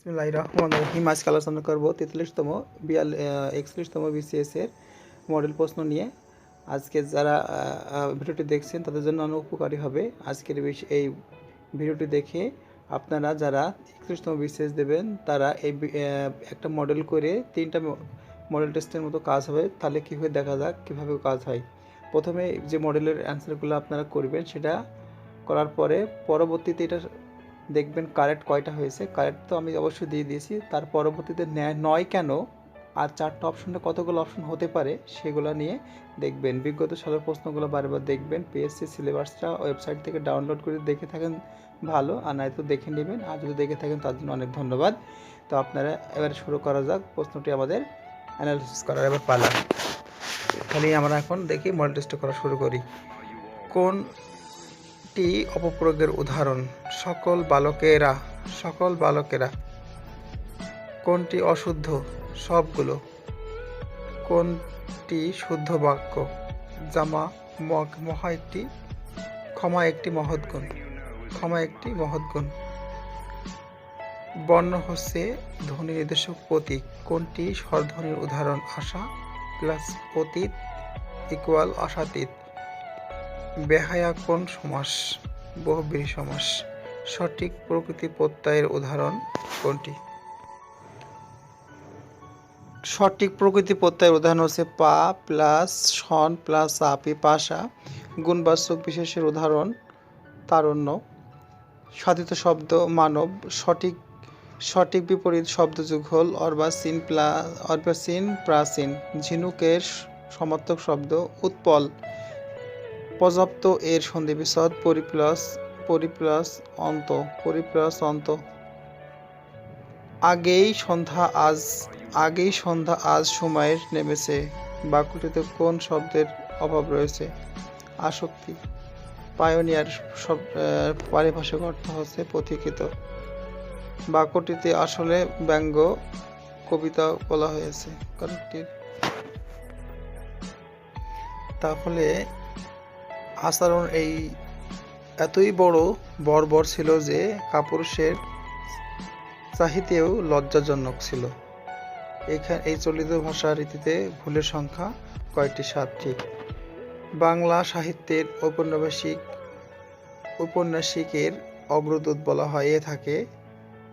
বিসমিল্লাহির রহমানির রহিম। আজকে আলোচনা করব 43তম 41তম বিসিএস এর মডেল প্রশ্ন নিয়ে। আজকে যারা ভিডিওটি দেখছেন তাদের জন্য অনেক উপকারী হবে। আজকের এই ভিডিওটি দেখে আপনারা যারা 31তম বিসিএস দেবেন তারা এই একটা মডেল করে 3টা মডেল টেস্টের মতো কাজ হবে। তাহলে কীভাবে দেখা যাক কীভাবে কাজ হয়। প্রথমে যে মডেলের অ্যান্সারগুলো আপনারা করবেন সেটা করার পরে পরবর্তীতে এটা দেখবেন কারেক্ট কয়টা হয়েছে। কারেক্ট তো আমি অবশ্যই দিয়ে দিয়েছি। তার পরবর্তীতে 9 কেন আর 4টা অপশনে কতগুলো অপশন হতে পারে সেগুলো নিয়ে দেখবেন। বিগত সালের প্রশ্নগুলো বারবার দেখবেন। পিএসসি সিলেবাসটা ওয়েবসাইট থেকে ডাউনলোড করে দেখে থাকেন ভালো, আর নয়তো দেখে নেবেন। আর যদি দেখে থাকেন তার জন্য অনেক ধন্যবাদ। তো আপনারা এবারে শুরু করা যাক প্রশ্নটি আমাদের অ্যানালিসিস করার এবার পালা। তাহলে আমরা এখন দেখি মডেল টেস্ট করা শুরু করি। কোনটি অপপ্রয়োগের উদাহরণ? সকল বালকেরা। কোনটি অশুদ্ধ? সবগুলো। কোনটি শুদ্ধ বাক্য? ক্ষমা একটি মহৎ গুণ। বর্ণ হচ্ছে ধ্বনি নির্দেশক প্রতীক। কোনটি স্বরধ্বনির উদাহরণ? আশা প্লাস অতীত ইকুয়াল আশাতীত। বেহায়া কোন সমাস? বহুব্রীহি সমাস। সঠিক প্রকৃতি প্রত্যয়ের উদাহরণ কোনটি? সঠিক প্রকৃতি প্রত্যয়ের উদাহরণ হচ্ছে পা প্লাস সন প্লাস পিপাসা। গুণবাচক বিশেষের উদাহরণ তারুণ্য। সাধিত শব্দ মানব। সঠিক বিপরীত শব্দ যুগল অর্বাচীন প্রাচীন। ঝিনুকের সমার্থক শব্দ উৎপল। পর্যাপ্ত এর সন্ধিবিচ্ছেদ পরিপ্লাস অন্ত। আগেই সন্ধ্যা আজ সময়ের নেমেছে। বাক্যটিতে কোন শব্দের অভাব রয়েছে? আসক্তি। পায়োনিয়ার পারিভাষিক অর্থ হচ্ছে পথিকৃত। বাক্যটিতে আসলে ব্যঙ্গ কবিতা বলা হয়েছে। তাহলে আচরণ এই এতই বর্বর ছিল যে কাপুরুষের চাহিতেও লজ্জাজনক ছিল। এই চলিত ভাষা রীতিতে ভুলের সংখ্যা কয়টি? 7টি। বাংলা সাহিত্যের ঔপন্যাসিকের অগ্রদূত বলা হয়ে থাকে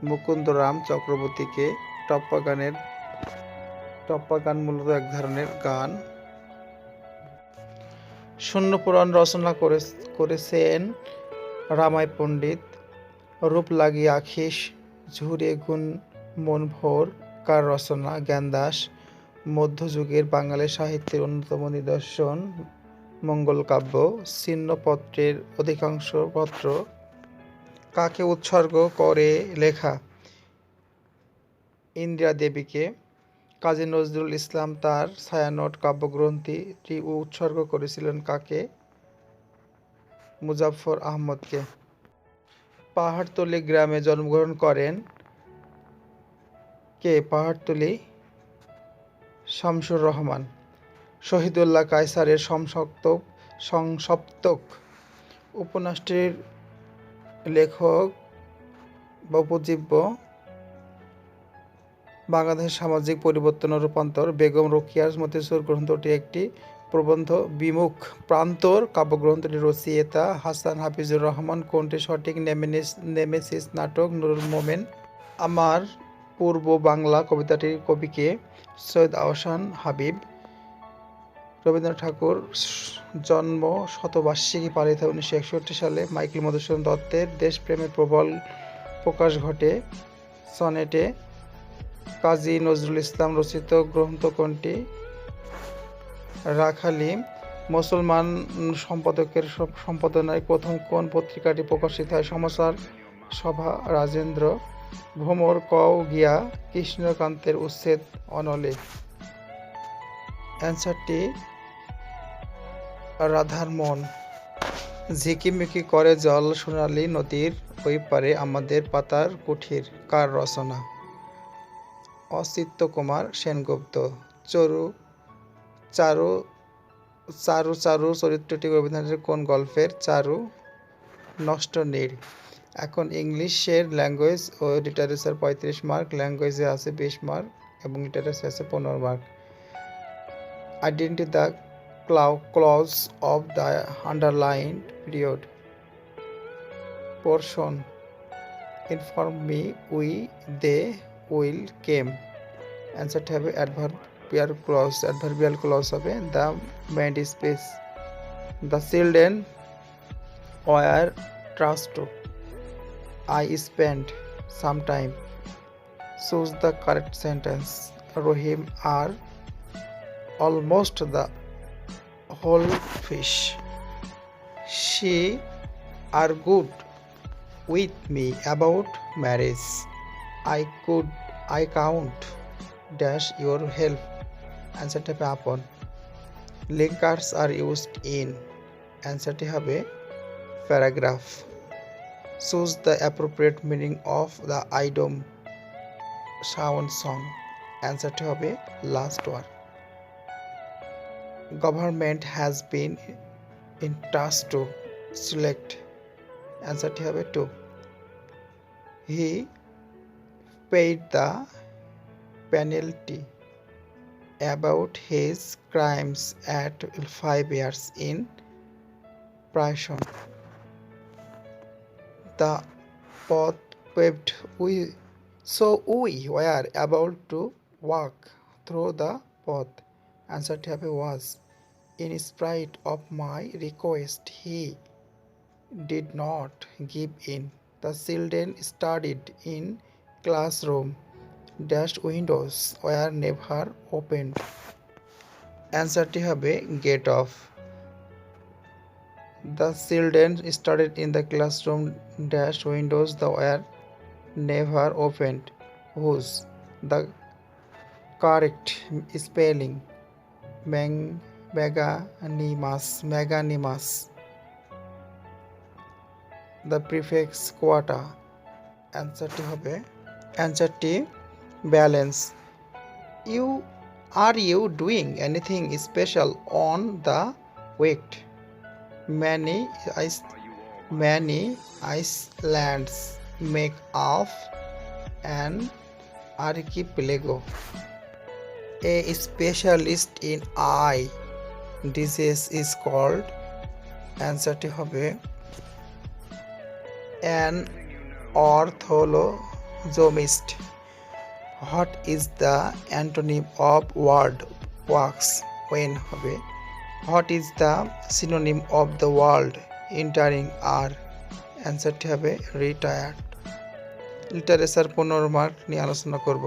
মুকুন্দরাম চক্রবর্তীকে। টপ্পা গান মূলত এক ধরনের গান। শূন্য পুরাণ রচনা করেছেন রামাই পণ্ডিত। রূপ লাগিয়ে আখিস ঝুরে গুণ মন ভোর কার রচনা? জ্ঞানদাস। মধ্যযুগের বাঙালি সাহিত্যের অন্যতম নিদর্শন মঙ্গল কাব্য। ছিন্নপত্রের অধিকাংশ পত্র কাকে উৎসর্গ করে লেখা? ইন্দিরা দেবীকে। কাজী নজরুল ইসলাম তার ছায়ানট কাব্যগ্রন্থটি উৎসর্গ করেছিলেন কাকে? মুজাফফর আহমদকে। পাহাড়তলী গ্রামে জন্মগ্রহণ করেন কে? পাহাড়তলী শামসুর রহমান। শহীদুল্লাহ কায়সারের সংসপ্তক উপন্যাসটির লেখক বা উপজীব্য বাংলাদেশের সামাজিক পরিবর্তন ও রূপান্তর। বেগম রোকেয়ার মতিঝুর গ্রন্থটি একটি প্রবন্ধ বিমুখ প্রান্তর। কাব্যগ্রন্থটি রচয়িতা হাসান হাফিজুর রহমান। কোনটি সঠিক? নেমেসিস নাটক। নুরুল মোমেন। আমার পূর্ব বাংলা কবিতাটির কবিকে? সৈয়দ আহসান হাবিব। রবীন্দ্রনাথ ঠাকুর জন্ম শতবার্ষিকী পালিত 1961 সালে। মাইকেল মধুসূদন দত্তের দেশপ্রেমের প্রবল প্রকাশ ঘটে সনেটে। কাজী নজরুল ইসলাম রচিত গ্রন্থ কোনটি? রাখালি। মুসলমান সম্পাদকের সম্পাদনায় প্রথম কোন পত্রিকাটি প্রকাশিত হয়? সমাচার সভা রাজেন্দ্র। ভ্রমর গিয়া কৃষ্ণকান্তের উচ্ছেদ অনলে। অ্যান্সারটি রাধার মন। ঝিকিমিকি করে জল সোনালী নদীর ওই পারে আমাদের পাতার কুঠির কার রচনা? অচিত্য কুমার সেনগুপ্ত। চারু চরিত্রটি রবীন্দ্রনাথের কোন গল্পের? চারু নষ্ট নীড়। এখন ইংলিশের ল্যাঙ্গুয়েজ ও লিটারেচার 35 মার্ক, ল্যাঙ্গুয়েজে আছে 20 মার্ক এবং লিটারেচার আছে 15 mark. Identify the clause of the underlined period portion inform me we they will came. অ্যান্সারটি হবে অ্যাডভার্বিয়াল ক্লজ হবে the made space. The children were trust I spent some time. Choose the correct sentence. Rohim are almost the whole fish. She argued with me about marriage. I count dash your help. Answer টি হবে upon. Linkers are used in. Answer টি হবে paragraph. Choose the appropriate meaning of the idiom sound song. Answer টি হবে last one. Government has been in task to select. Answer টি হবে 2. He paid the penalty about his crimes at 5 years in prison. The path paved so we were about to walk through the path. Answer টি হবে was. In spite of my request he did not give in. The children studied in classroom dash windows were never opened. Answer টি হবে get off. The children studied in the classroom dash windows that were never opened. Whose? The correct spelling magnanimous. The prefix quota. Answer T balance. Are you doing anything special on the week? Many islands make up an archipelago. A specialist in eye disease is called. Answer টি হবে an orthologist. What is the antonym of word works? When হবে What is the synonym of the word entering are? Answer টি হবে retired. Literature 15 mark নিয়ে আলোচনা করব।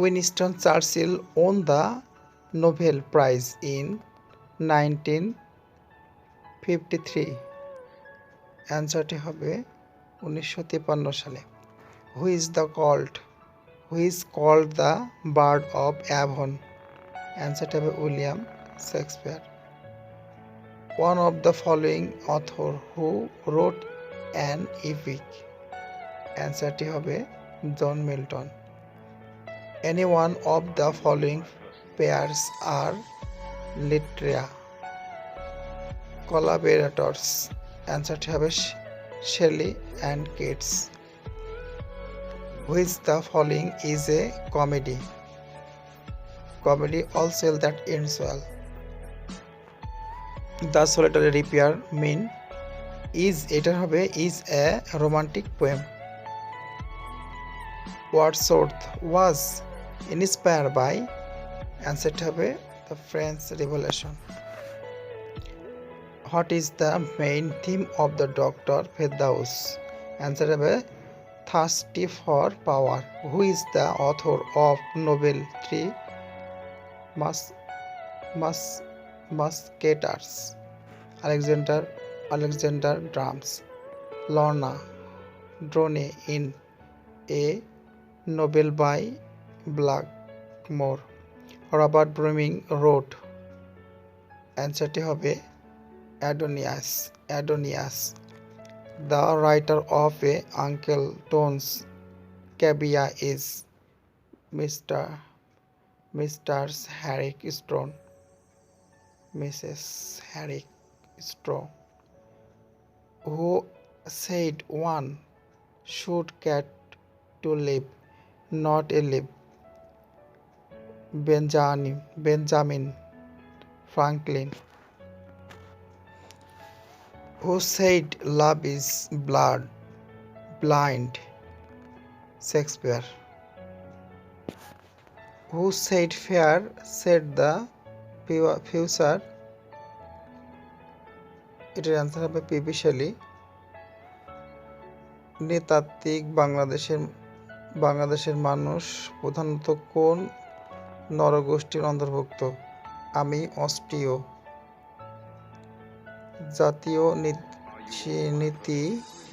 Winston Churchill won the Nobel Prize in 1953. অ্যান্সারটি হবে 1953 সালে। Who is called the bird of Avon? অ্যান্সারটি হবে William Shakespeare. One of the following author who wrote an epic. অ্যান্সারটি হবে John Milton. Any one of the following pairs are literary collaborators. অ্যান্সারটি হবে Shelley and Keats. Which the following is a comedy? Comedy also that ends well. The solitary pair mean এটার হবে is a romantic poem. Wordsworth was inspired by. Answer হবে the French Revolution. What is the main theme of the Dr. Firdaus? Answer হবে thirsty for power. Who is the author of novel 3 Musketeers? Alexander Drums. Lorna Drone in a novel by Blackmore. Robert Browning wrote. অ্যান্সারটি হবে Adonias. The writer of a Uncle Tom's Cabin is Mrs. Herrick Stone. Who said one should cat to live, not a live. Benjamin Franklin. Who said love is blind? Shakespeare. Who said fear said the future? এটার answer হবে PB Shelley. নৃতাত্ত্বিক বাংলাদেশের মানুষ প্রধানত কোন নরগোষ্ঠীর অন্তর্ভুক্ত? আমি অস্ট্রীয়। জাতীয় নীতি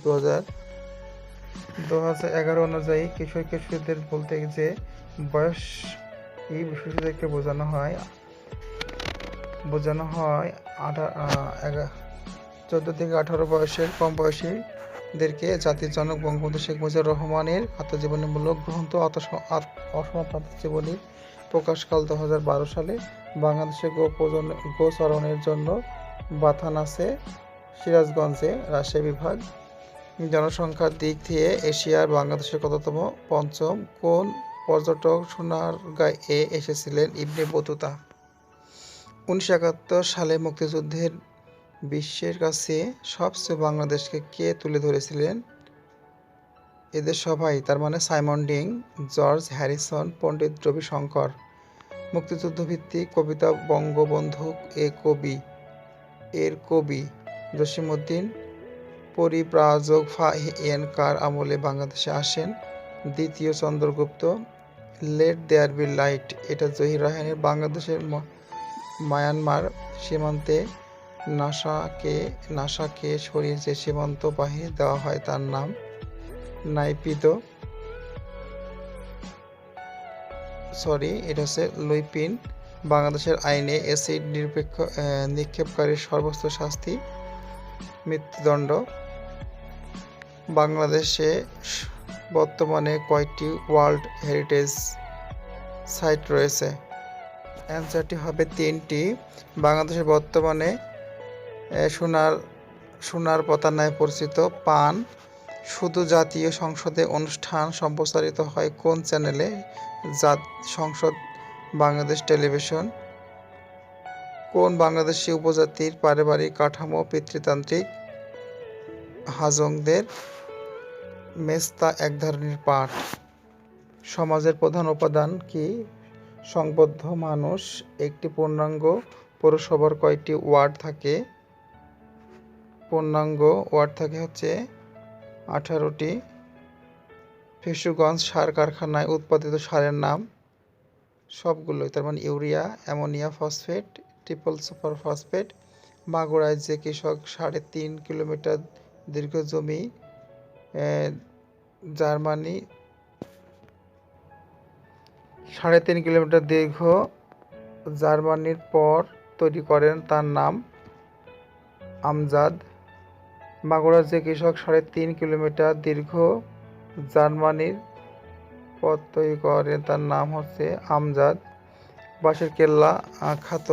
2011 অনুযায়ী কিশোর কিশোরীদের বলতে যে বয়স এই শিশুদেরকে বোঝানো হয় 14 থেকে 18 বয়সের কম বয়সীদেরকে জাতির জনক বঙ্গবন্ধু শেখ মুজিবুর রহমানের আত্মজীবনীমূলক গ্রন্থ অসমাপ্ত জীবনী প্রকাশকাল 2012 সালে। বাংলাদেশে গোচরণের জন্য বাথান আছে সিরাজগঞ্জে, রাজশাহী বিভাগ। জনসংখ্যার দিক থেকে এশিয়ার বাংলাদেশের কততম? পঞ্চম। কোন পর্যটক সোনারগাঁয়ে এসেছিলেন? Ibn Battuta. 1971 সালে মুক্তিযুদ্ধের বিশ্বের কাছে সবচেয়ে বাংলাদেশকে কে তুলে ধরেছিলেন? এদের সবাই, তার মানে Simon Dring, George Harrison, Pandit Ravi Shankar. মুক্তিযুদ্ধভিত্তিক কবিতা বঙ্গবন্ধু এর কবি জসিমউদ্দিন পরিব্রাজক কার আমলে বাংলাদেশে আসেন? দ্বিতীয় Chandragupta. Let there be light এটা জহির রায়হানের। বাংলাদেশের মায়ানমার সীমান্তে নাসাকে সরিয়ে যে সীমান্ত বাহিনী দেওয়া হয় তার নাম নাইপিদো। এটা হচ্ছে লুইপিন। বাংলাদেশের আইনে অ্যাসিড নিক্ষেপকারীর সর্বোচ্চ শাস্তি মৃত্যুদণ্ড। বাংলাদেশে বর্তমানে কয়টি ওয়ার্ল্ড হেরিটেজ সাইট রয়েছে? অ্যান্সারটি হবে 3টি। বাংলাদেশে বর্তমানে সোনার পাতার নামে পরিচিত পান শুধু জাতীয় সংসদে অনুষ্ঠান সম্প্রচারিত হয় কোন চ্যানেলে? সংসদ বাংলাদেশ টেলিভিশন। কোন বাংলাদেশি উপজাতির পারিবারিক কাঠামো পিতৃতান্ত্রিক? হাজংদের। মেস্তা এক ধরনের পাট। সমাজের প্রধান উপাদান কি? সংবদ্ধ মানুষ। একটি পূর্ণাঙ্গ পৌরসভার কয়টি ওয়ার্ড থাকে? পূর্ণাঙ্গ ওয়ার্ড থাকে হচ্ছে 18টি। ফেসুগঞ্জ সার কারখানায় উৎপাদিত সারের নাম? সবগুলোই, তার মানে urea, ammonia phosphate, triple super phosphate. মাগুরায় যে কৃষক 3.5 কিলোমিটার দীর্ঘ জমি জার্মানি 3.5 কিলোমিটার দীর্ঘ জার্মানির পর তৈরি করেন তার নাম আমজাদ। মাগুরার যে কৃষক 3.5 কিলোমিটার দীর্ঘ জার্মানির পথ তৈরি করেন তার নাম হচ্ছে আমজাদ। বাঁশের কেল্লা খ্যাত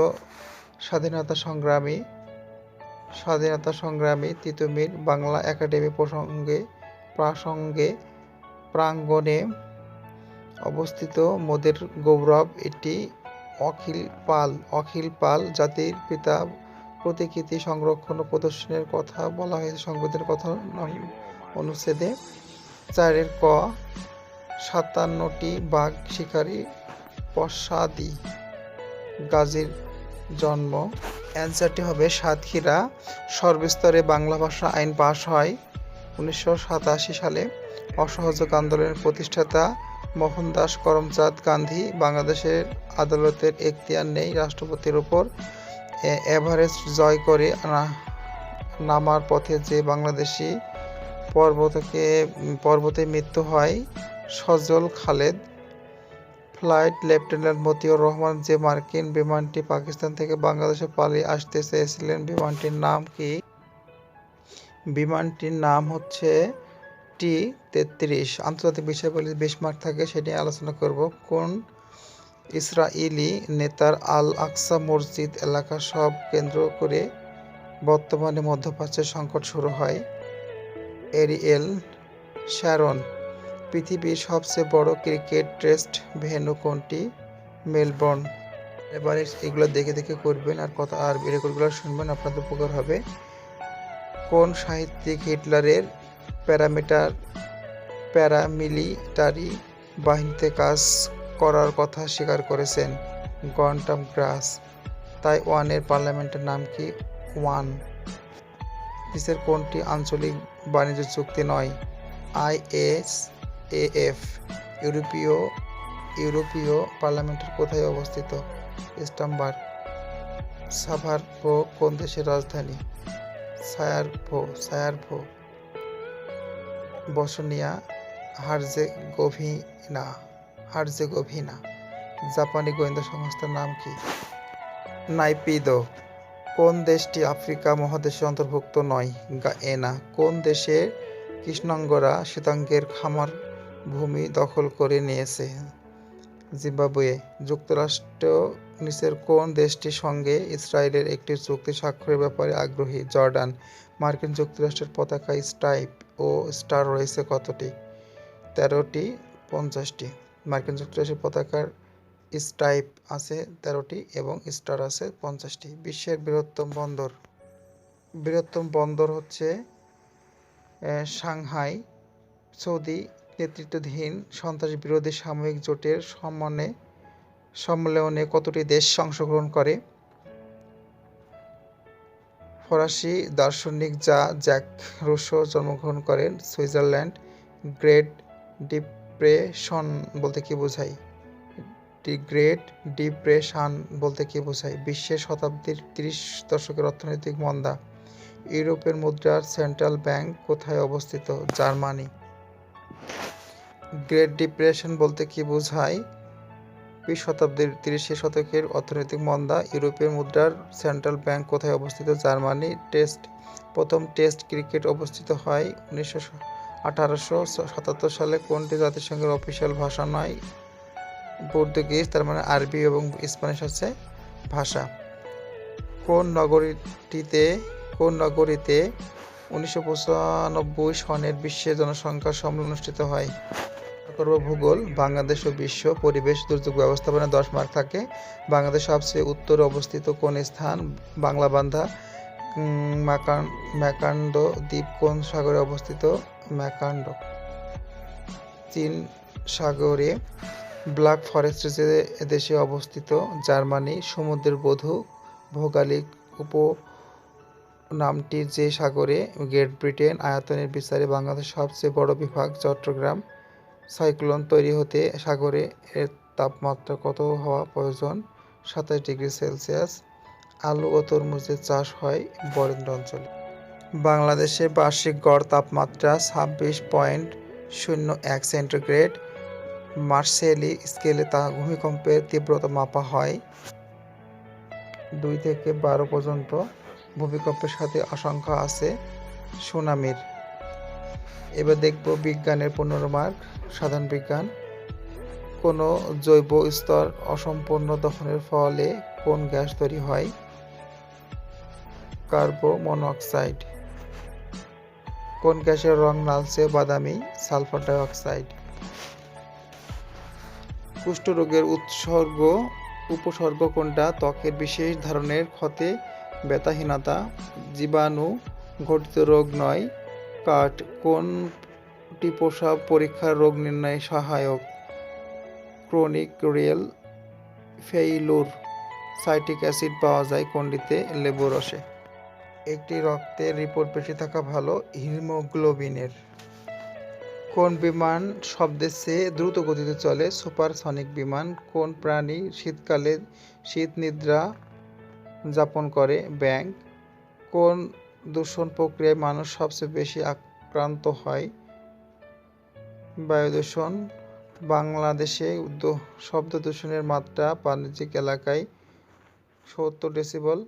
স্বাধীনতা সংগ্রামী তিতুমীর বাংলা একাডেমি প্রাঙ্গণে অবস্থিত মোদের গৌরব। এটি অখিল পাল জাতির পিতা প্রতিকৃতি সংরক্ষণ ও প্রদর্শনের কথা বলা হয়েছে সংবিধানের কথা অনুচ্ছেদে 4 ক। 57টি বাঘ শিকারী পশ্চাদি গাজীর জন্ম। অ্যান্সারটি হবে সাতক্ষীরা। সর্বস্তরে বাংলা ভাষা আইন পাশ হয় 1987 সালে। অসহযোগ আন্দোলনের প্রতিষ্ঠাতা মোহনদাস করমচাঁদ গান্ধী। বাংলাদেশের আদালতের এখতিয়ার নেই রাষ্ট্রপতির উপর। এভারেস্ট জয় করে নামার পথে যে বাংলাদেশি পর্বতে মৃত্যু হয় সজল খালেদ। ফ্লাইট লেফটেন্যান্ট মতিউর রহমান যে মার্কিন বিমানটি পাকিস্তান থেকে বাংলাদেশে পালিয়ে আসতে চেয়েছিলেন বিমানটির নাম কি? বিমানটির নাম হচ্ছে T-33। আন্তর্জাতিক বিষয়াবলী 20 মার্ক থাকে, সেটি আলোচনা করব। কোন ইসরায়েলি নেতার আল আকসা মসজিদ এলাকা সব কেন্দ্র করে বর্তমানে মধ্যপ্রাচ্যের সংকট শুরু হয়? Ariel Sharon. পৃথিবীর সবচেয়ে বড় ক্রিকেট টেস্ট ভেন্যু কোনটি? মেলবোর্ন। এবারে এগুলো দেখে দেখে করবেন আর রেকর্ডগুলো শুনবেন, আপনাদের উপকার হবে। কোন সাহিত্যিক হিটলারের প্যারামিলিটারি বাহিনীতে কাজ করার কথা স্বীকার করেছেন? গন্টাম গ্রাস। তাইওয়ানের পার্লামেন্টের নাম কি? ওয়ান। নিচের কোনটি আঞ্চলিক বাণিজ্য চুক্তি নয়? ISAF। ইউরোপীয় পার্লামেন্টের কোথায় অবস্থিত? ইস্তাম্বুল। সারায়েভো কোন দেশের রাজধানী? সারায়েভো। Bosnia Herzegovina. জাপানি গোয়েন্দা সংস্থার নাম কি? নাইপিদো। কোন দেশটি আফ্রিকা মহাদেশের অন্তর্ভুক্ত নয়? গায়ানা। কোন দেশের কৃষ্ণাঙ্গরা শ্বেতাঙ্গের খামার ভূমি দখল করে নিয়েছে? জিম্বাবুয়ে। যুক্তরাষ্ট্র নিচের কোন দেশটির সঙ্গে ইসরায়েলের একটি চুক্তি স্বাক্ষরের ব্যাপারে আগ্রহী? জর্ডান। মার্কিন যুক্তরাষ্ট্রের পতাকায় স্ট্রাইপ ও স্টার রয়েছে কতটি? 13টি 50টি। মার্কিন যুক্তরাষ্ট্রের পতাকার স্ট্রাইপ আছে 13টি এবং স্টার আছে 50টি। বিশ্বের বৃহত্তম বন্দর হচ্ছে সাংহাই। সৌদি নেতৃত্বাধীন সন্ত্রাসবিরোধী সামরিক জোটের সম্মেলনে কতটি দেশ অংশগ্রহণ করে? ফরাসি দার্শনিক জ্যাক রুসো জন্মগ্রহণ করেন সুইজারল্যান্ড। গ্রেট ডিপ্রেশন বলতে কি বোঝায়? গ্রেট ডিপ্রেশন বলতে কি বোঝায়? বিশ্বের শতাব্দীর 30 দশকের অর্থনৈতিক মন্দা। ইউরোপের মুদ্রার সেন্ট্রাল ব্যাংক কোথায় অবস্থিত? জার্মানি। গ্রেট ডিপ্রেশন বলতে কি বোঝায়? 20 শতাব্দীর 30 শতকের অর্থনৈতিক মন্দা। ইউরোপের মুদ্রার সেন্ট্রাল ব্যাংক কোথায় অবস্থিত? জার্মানি। প্রথম টেস্ট ক্রিকেট অনুষ্ঠিত হয় 1877 সালে। কোনটি জাতিসংঘের অফিসিয়াল ভাষা নয়? পর্তুগিজ। তার মানে আরবি এবং স্প্যানিশ হচ্ছে ভাষা। কোন নগরীতে 1995 সনের বিশ্বের জনসংখ্যা সম্মেলন অনুষ্ঠিত হয়? ভূগোল। বাংলাদেশ ও বিশ্ব পরিবেশ দুর্যোগ ব্যবস্থাপনায় 10 মার্ক থাকে। বাংলাদেশ সবচেয়ে উত্তরে অবস্থিত কোন স্থান? বাংলাবান্ধা। ম্যাকান্ডো দ্বীপ কোন সাগরে অবস্থিত? ম্যাকান্ডো। চীন সাগরে। ব্ল্যাক ফরেস্ট যে দেশে অবস্থিত? জার্মানি। সমুদ্রের বধূ ভৌগোলিক উপনামটি যে সাগরে? Great Britain. আয়তনের বিচারে বাংলাদেশের সবচেয়ে বড় বিভাগ? চট্টগ্রাম। সাইক্লোন তৈরি হতে সাগরে এর তাপমাত্রা কত হওয়া প্রয়োজন? 27 ডিগ্রি সেলসিয়াস। আলু ও তরমুজের চাষ হয় বরেন্দ্র অঞ্চলে। বাংলাদেশের বার্ষিক গড় তাপমাত্রা 26.01 সেন্টিগ্রেড। মার্সেলি স্কেলে ভূমিকম্পের তীব্রতা মাপা হয় 2 থেকে 12 পর্যন্ত। ভূমিকম্পের সাথে আশঙ্কা আছে সুনামির। এবার দেখব বিজ্ঞানের 15 মার্ক। সাধারণ বিজ্ঞান। কোনো জৈব স্তর অসম্পূর্ণ দহনের ফলে কোন গ্যাস তৈরি হয়? Carbon monoxide. কোন গ্যাসের রং লালচে বাদামি? Sulphur die oxide. কুষ্ঠরোগের উপসর্গ কোনটা? ত্বকের বিশেষ ধরনের ক্ষতে, ব্যথাহীনতা। জীবাণু ঘটিত রোগ নয়। কাট। কোনটি প্রস্রাব পরীক্ষার রোগ নির্ণয়ে সহায়ক? Chronic renal failure. Citric acid পাওয়া যায় কোনটিতে? লেবু রসে। একটি রক্তের রিপোর্ট বেশি থাকা ভালো হিমোগ্লোবিনের। কোন বিমান শব্দের চেয়ে দ্রুত গতিতে চলে? সুপারসনিক বিমান। কোন প্রাণী শীতকালে শীত নিদ্রা যাপন করে? ব্যাঙ। কোন দূষণ প্রক্রিয়ায় মানুষ সবচেয়ে বেশি আক্রান্ত হয়? বায়ু দূষণ। বাংলাদেশে শব্দ দূষণের মাত্রা বাণিজ্যিক এলাকায় 70 ডেসিবেল।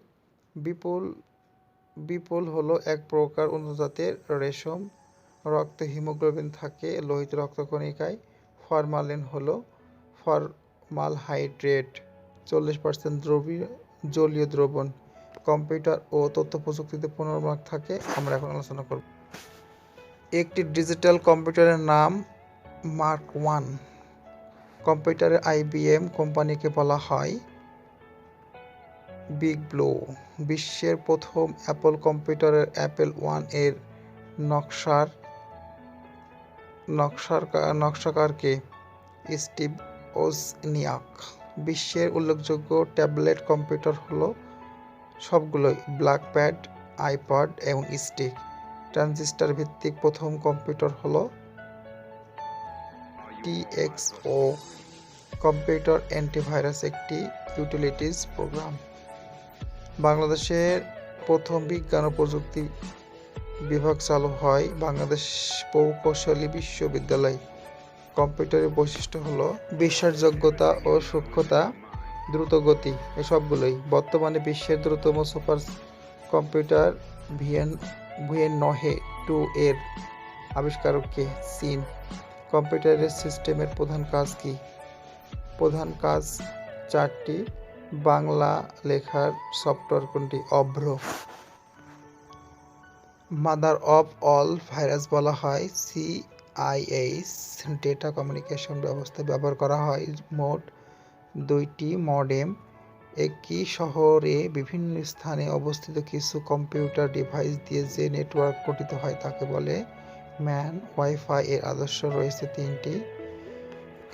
বিপুল হলো এক প্রকার উন্নত জাতের রেশম। রক্তে হিমোগ্লোবিন থাকে লোহিত রক্তকণিকায়। ফরমালিন হলো ফর্মালহাইড্রেট 40% জলীয় দ্রবণ। কম্পিউটার ও তথ্য প্রযুক্তিতে 15 মার্ক থাকে। আমরা এখন আলোচনা করব একটি ডিজিটাল কম্পিউটারের নাম মার্ক ওয়ান। কম্পিউটারে আইবিএম কোম্পানিকে বলা হয় বিগ ব্লু। বিশ্বের প্রথম অ্যাপল কম্পিউটারের অ্যাপল ওয়ান এর নকশাকারকে স্টিভ ওজনিয়াক। বিশ্বের উল্লেখযোগ্য ট্যাবলেট কম্পিউটার হলো সবগুলোই ব্ল্যাকপ্যাড, আইপ্যাড এবং স্টিক। ট্রানজিস্টর ভিত্তিক প্রথম কম্পিউটার হলো টিএক্সও। কম্পিউটার অ্যান্টিভাইরাস একটি ইউটিলিটিস প্রোগ্রাম। বাংলাদেশের প্রথম বিজ্ঞান ও প্রযুক্তি বিভাগ চালু হয় বাংলাদেশ প্রকৌশলী বিশ্ববিদ্যালয়। কম্পিউটারের বৈশিষ্ট্য হলো বিশ্বাসযোগ্যতা ও সূক্ষ্মতা, দ্রুত গতি, এসবগুলোই। বর্তমানে বিশ্বের দ্রুততম সুপার কম্পিউটার ভিএনহে 2 এর আবিষ্কারক কে? চীন। কম্পিউটারের সিস্টেমের প্রধান কাজ কি? প্রধান কাজ 4টি। বাংলা লেখার সফটওয়্যার কোনটি? অভ্র। মাদার অফ অল ভাইরাস বলা হয় সিআইএস। ডেটা কমিউনিকেশন ব্যবস্থা ব্যবহার করা হয় মোট 2টি মডেম। একই শহরে বিভিন্ন স্থানে অবস্থিত কিছু কম্পিউটার ডিভাইস দিয়ে যে নেটওয়ার্ক গঠিত হয় তাকে বলে ম্যান। ওয়াইফাই এর আদর্শ রয়েছে 3টি।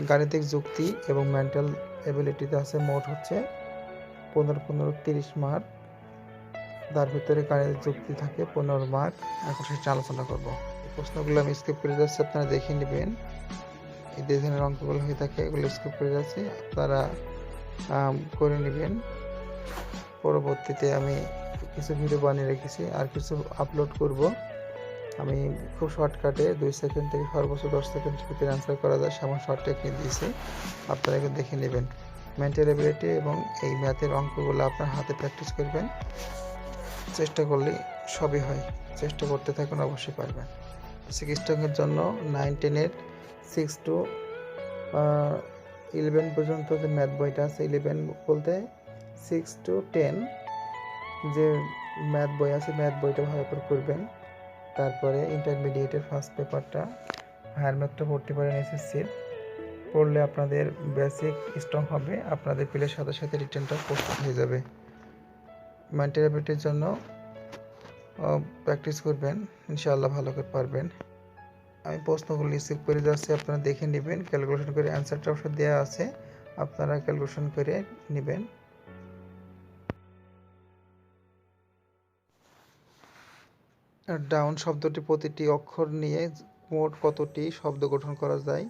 গাণিতিক যুক্তি এবং মেন্টাল এবিলিটিতে আছে মোট হচ্ছে 15-15-30 মার্ক। তার ভিতরে গাণিতিক যুক্তি থাকে 15 মার্ক। এখন সেটা আলোচনা করব। এই প্রশ্নগুলো আমি স্কিপ করে যাচ্ছি, আপনারা দেখে নেবেন। এই যে ধরনের অঙ্কগুলো হয়ে থাকে এগুলো স্কিপ করে যাচ্ছি, আপনারা করে নেবেন। পরবর্তীতে আমি কিছু ভিডিও বানিয়ে রেখেছি, আর কিছু আপলোড করব। আমি খুব শর্টকাটে 2 সেকেন্ড থেকে সর্বোচ্চ 10 সেকেন্ড ভিতরে অ্যান্সার করা যায় সেমন শর্ট টেকনিক দিয়েছি, আপনারা এগুলো দেখে নেবেন। মেন্টাল এবিলিটি এবং এই ম্যাথের অঙ্কগুলো আপনার হাতে প্র্যাকটিস করবেন। চেষ্টা করলে সবই হয়, চেষ্টা করতে থাকুন, অবশ্যই পারবেন। সিক্সটনের জন্য 9-10-এর 6 to 11 পর্যন্ত যে ম্যাথ বইটা আছে, 11 বলতে 6 to 10 যে ম্যাথ বই আছে, ম্যাথ বইটা ভালো করে করবেন। তারপরে ইন্টারমিডিয়েটের ফার্স্ট পেপারটা, হায়ার ম্যাথটা পড়তে পারেন এসএসসির। পড়লে আপনাদের বেসিক স্ট্রং হবে, আপনাদের পেলের সাথে সাথে রিটেনটা প্রস্তুত হয়ে যাবে। মেন্টাল এবিলিটির জন্য প্র্যাকটিস করবেন, ইনশাআল্লাহ ভালো করে পারবেন। আমি প্রশ্নগুলো রিসিভ করে যাচ্ছি, আপনারা দেখে নেবেন। ক্যালকুলেশন করে অ্যান্সারটা অবশ্য দেওয়া আছে, আপনারা ক্যালকুলেশন করে নেবেন। ডাউন শব্দটি প্রতিটি অক্ষর নিয়ে মোট কতটি শব্দ গঠন করা যায়?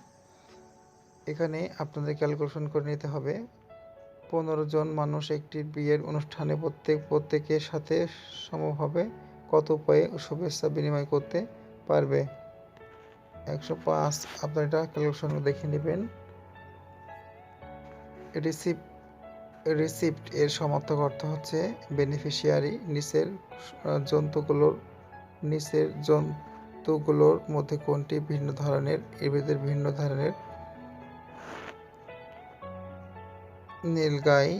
এখানে আপনাদের ক্যালকুলেশন করে নিতে হবে। 15 জন মানুষ একটি বিয়ের অনুষ্ঠানে প্রত্যেকের সাথে সমভাবে কত উপায়ে শুভেচ্ছা বিনিময় করতে পারবে? 105। আপনারা এটা ক্যালকুলেশন দেখে নেবেন। রিসিপ্ট এর সমার্থক অর্থ হচ্ছে বেনিফিশিয়ারি। নিচের জন্তুগুলোর মধ্যে কোনটি ভিন্ন ধরনের? এদের ভিন্ন ধরনের নীলগাই।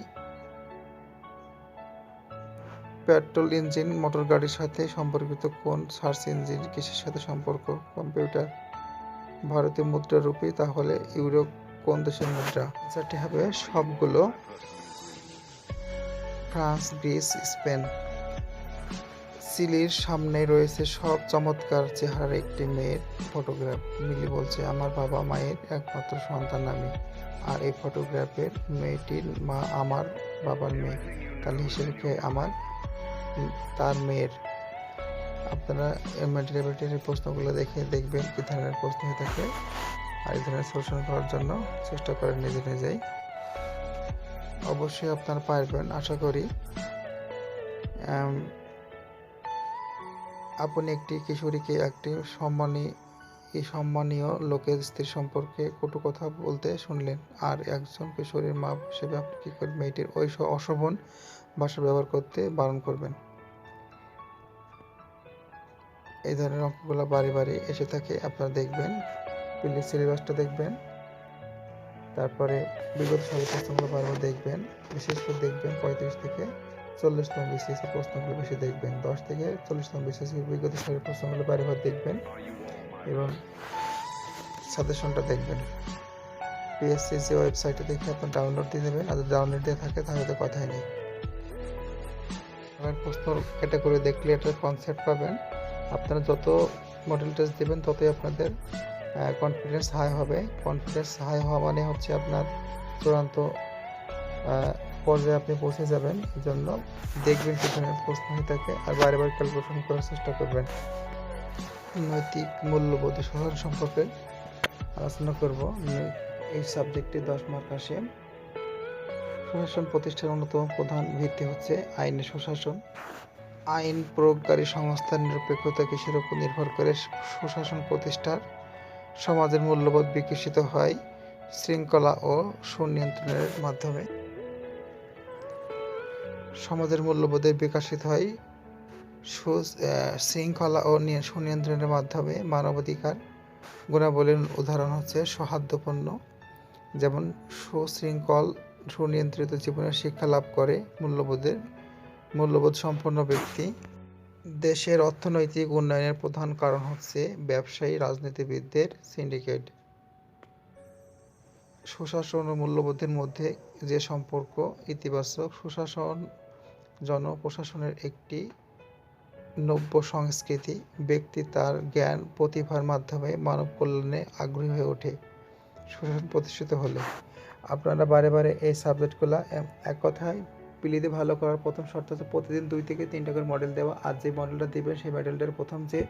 পেট্রোল ইঞ্জিন মোটর গাড়ির সাথে সম্পর্কিত কোন সার্চ ইঞ্জিন কিসের সাথে সম্পর্ক? কম্পিউটার। ভারতীয় মুদ্রা রুপি, তাহলে ইউরো কোন দেশের মুদ্রা? আনসারটি হবে সবগুলো। France, Greece, Spain. সিলির সামনে রয়েছে সব চমৎকার চেহারার একটি মেয়ের ফটোগ্রাফ। মিলি বলছে, আমার বাবা মায়ের একমাত্র সন্তান আমি, আর এই ফটোগ্রাফের মেয়েটির মা আমার বাবার মেয়ে, তাহলে হিসেবে কে আমার তার মেয়ের? আপনারা মেন্টাল এবিলিটির প্রশ্নগুলো দেখে দেখবেন কি ধরনের প্রশ্ন হয়ে থাকে, আর এই ধরনের সলিউশন করার জন্য চেষ্টা করেন নিজেই। অবশ্যই আপনারা পারবেন আশা করি। আপনি একটি কিশোরীকে একটি সম্মানীয় লোকের স্ত্রী সম্পর্কে কটু কথা বলতে শুনলেন, আর একজন কিশোরীর মা হিসেবে আপনি কি করবেন? মেয়েটির ওই অশোভন ভাষা ব্যবহার করতে বারণ করবেন। এই ধরনের অঙ্কগুলো বারে এসে থাকে, আপনারা দেখবেন। প্লিজ সিলেবাসটা দেখবেন, তারপরে বিগত সালের প্রশ্নগুলো বারবার দেখবেন। বিশেষ করে দেখবেন 35 থেকে 40তম বিসিএস প্রশ্নগুলো বেশি দেখবেন। 10 থেকে 40তম বিসিএস বিগত সালের প্রশ্নগুলো বারবার দেখবেন। এবং সাজেশনটা দেখবেন। পিএসসিসি ওয়েবসাইটে দেখে আপনার ডাউনলোড দিয়ে দেবেন, আর যদি ডাউনলোড দিয়ে থাকে তাহলে তো কথাই নেই। প্রশ্ন ক্যাটাগরি দেখলে এটার কনসেপ্ট পাবেন। আপনারা যত মডেল টেস্ট দেবেন ততই আপনাদের কনফিডেন্স হাই হবে। কনফিডেন্স হাই হওয়া মানে হচ্ছে আপনার চূড়ান্ত পর্যায়ে আপনি পৌঁছে যাবেন। এই জন্য দেখবেন কি ধরনের প্রশ্ন হয়ে থাকে, আর বারে বারে ক্যালকুলেশন করার চেষ্টা করবেন। নৈতিক মূল্যবোধ শোষণ সম্পর্কে আলোচনা করব। এই সাবজেক্টে 10 মার্ক আসে। সুশাসন প্রতিষ্ঠার অন্যতম প্রধান ভিত্তি হচ্ছে আইনের সুশাসন। আইন প্রয়োগকারী সংস্থার নিরপেক্ষতা কিসের উপর নির্ভর করে? সুশাসন প্রতিষ্ঠার সমাজের মূল্যবোধ বিকশিত হয় শৃঙ্খলা ও সুনিয়ন্ত্রণের মাধ্যমে। সমাজের মূল্যবোধের বিকশিত হয় শৃঙ্খলা ও সুনিয়ন্ত্রণের মাধ্যমে। মানবাধিকার গুণাবলীর উদাহরণ হচ্ছে সৌহার্দ্যপূর্ণ, যেমন সুশৃঙ্খল সুনিয়ন্ত্রিত জীবনের শিক্ষা লাভ করে মূল্যবোধ সম্পন্ন ব্যক্তি। দেশের অর্থনৈতিক উন্নয়নের প্রধান কারণ হচ্ছে ব্যবসায়ী রাজনীতিবিদদের সিন্ডিকেট। সুশাসন ও মূল্যবোধের মধ্যে যে সম্পর্ক ইতিবাচক। সুশাসন জনপ্রশাসনের একটি নব্য সংস্কৃতি। ব্যক্তি তার জ্ঞান প্রতিভার মাধ্যমে মানব কল্যাণে আগ্রহী হয়ে ওঠে সুশাসন প্রতিষ্ঠিত হলে। আপনারা বারে বারে এই সাবজেক্টগুলো এক কথায় পিলিতে ভালো করার প্রথম শর্ত হচ্ছে প্রতিদিন 2 থেকে 3টা করে মডেল দেওয়া। আর যে মডেলটা দিবেন সেই মডেলটার প্রথম যে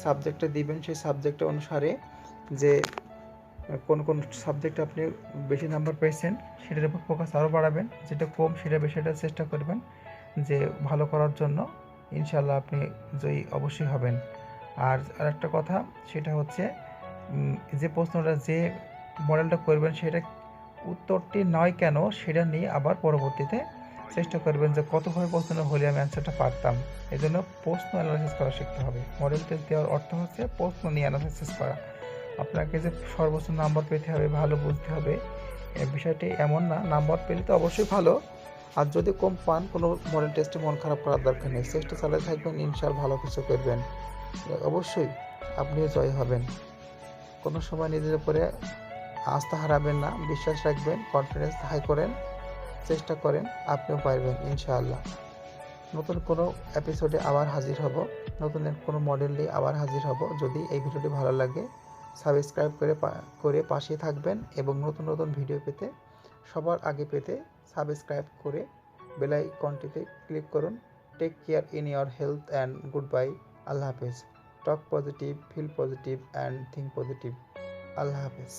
সাবজেক্টটা দিবেন সেই সাবজেক্ট অনুসারে যে কোন কোন সাবজেক্টে আপনি বেশি নাম্বার পেয়েছেন সেটার উপর ফোকাস আরও বাড়াবেন, যেটা কম সেটা বেশিটা চেষ্টা করবেন যে ভালো করার জন্য। ইনশাল্লাহ আপনি জয়ী অবশ্যই হবেন। আর একটা কথা সেটা হচ্ছে যে প্রশ্নটা যে মডেলটা করবেন সেটা উত্তরটি নয় কেন সেটা নিয়ে আবার পরবর্তীতে চেষ্টা করবেন যে কতভাবে প্রশ্ন হলে আমি অ্যান্সারটা পারতাম। এই জন্য প্রশ্ন অ্যানালাইসিস করা শিখতে হবে। মডেল টেস্ট দেওয়ার অর্থ হচ্ছে প্রশ্ন নিয়ে অ্যানালাইসিস করা। আপনাকে যে সর্বোচ্চ নাম্বার পেতে হবে, ভালো বুঝতে হবে, বিষয়টি এমন না। নাম্বার পেলে তো অবশ্যই ভালো, আর যদি কম পান কোনো মডেল টেস্টে মন খারাপ করার দরকার নেই। চেষ্টা চালাতে থাকবেন, ইনশাআল্লাহ ভালো কিছু করবেন, অবশ্যই আপনিও জয় হবেন। কোনো সময় নিজের উপরে আস্থা হারাবেন না, বিশ্বাস রাখবেন, কনফিডেন্স হাই করেন, চেষ্টা করেন, আপনিও পারবেন ইনশাআল্লাহ। নতুন কোনো এপিসোডে আবার হাজির হব, নতুন কোনো মডেল নিয়ে আবার হাজির হব। যদি এই ভিডিওটি ভালো লাগে সাবস্ক্রাইব করে পাশে থাকবেন, এবং নতুন নতুন ভিডিও পেতে সবার আগে পেতে সাবস্ক্রাইব করে বেল আইকনটিতে ক্লিক করুন। Take care in your health and goodbye. আল্লাহ হাফেজ। Talk positive, feel positive and think positive. আল্লাহ হাফেজ।